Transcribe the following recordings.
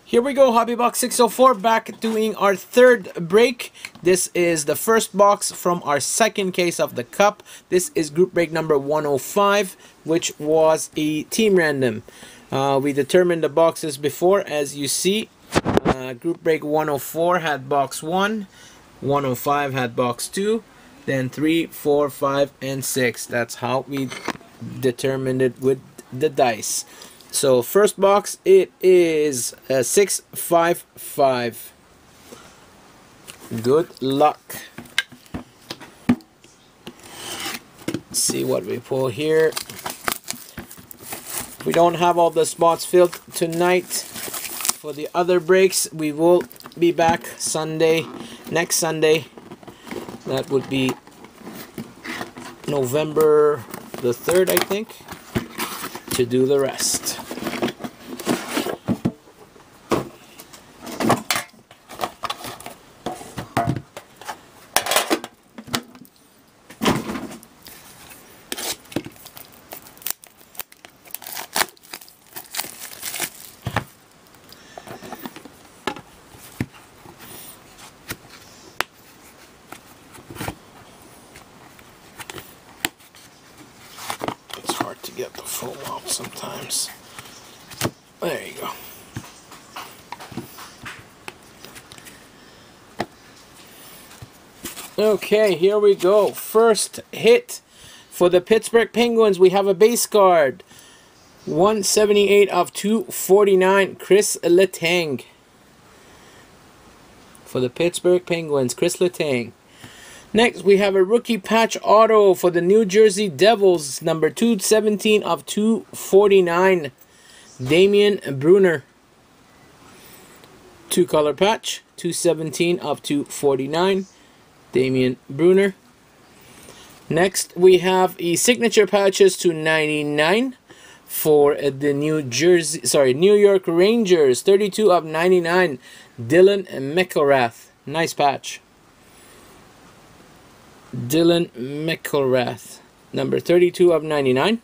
Here we go, HobbyBox604, back doing our third break. This is the first box from our second case of the cup. This is group break number 105, which was a team random. We determined the boxes before, as you see. Group break 104 had box 1, 105 had box 2, then 3, 4, 5, and 6. That's how we determined it with the dice. So first box, it is 655. Good luck. Let's see what we pull here. We don't have all the spots filled tonight. For the other breaks, we will be back Sunday, next Sunday. That would be November the 3rd, I think, to do the rest. To get the foam off sometimes. There you go. Okay, here we go. First hit for the Pittsburgh Penguins. We have a base card. 178 of 249. Chris Letang. For the Pittsburgh Penguins, Chris Letang. Next, we have a rookie patch auto for the New Jersey Devils, number 217 of 249, Damian Brunner. Two-color patch, 217 of 249, Damian Brunner. Next, we have a signature patches to 99 for the New York Rangers, 32 of 99, Dylan McElrath. Nice patch. Dylan McElrath, number 32 of 99.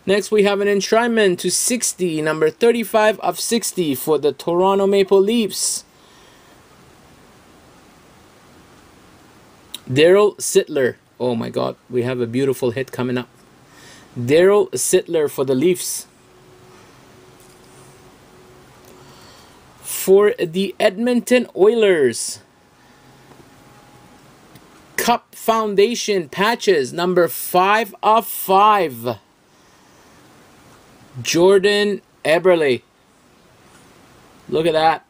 Next, we have an enshrinement to 60, number 35 of 60 for the Toronto Maple Leafs. Daryl Sittler. Oh my God, we have a beautiful hit coming up. Daryl Sittler for the Leafs. For the Edmonton Oilers, Cup Foundation patches, number 5 of 5, Jordan Eberle. Look at that.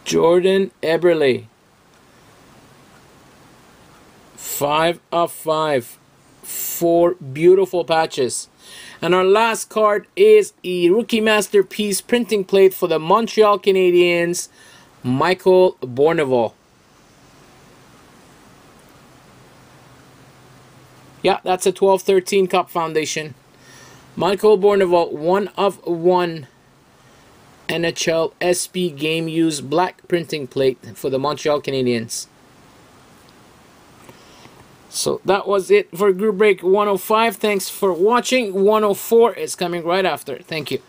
Jordan Eberle. 5 of 5. 4 beautiful patches. And our last card is a Rookie Masterpiece printing plate for the Montreal Canadiens, Michael Bournival. Yeah, that's a 12-13 Cup Foundation. Michael Bournival, 1 of 1 NHL SP Game Use black printing plate for the Montreal Canadiens. So that was it for group break 105. Thanks for watching. 104 is coming right after. Thank you.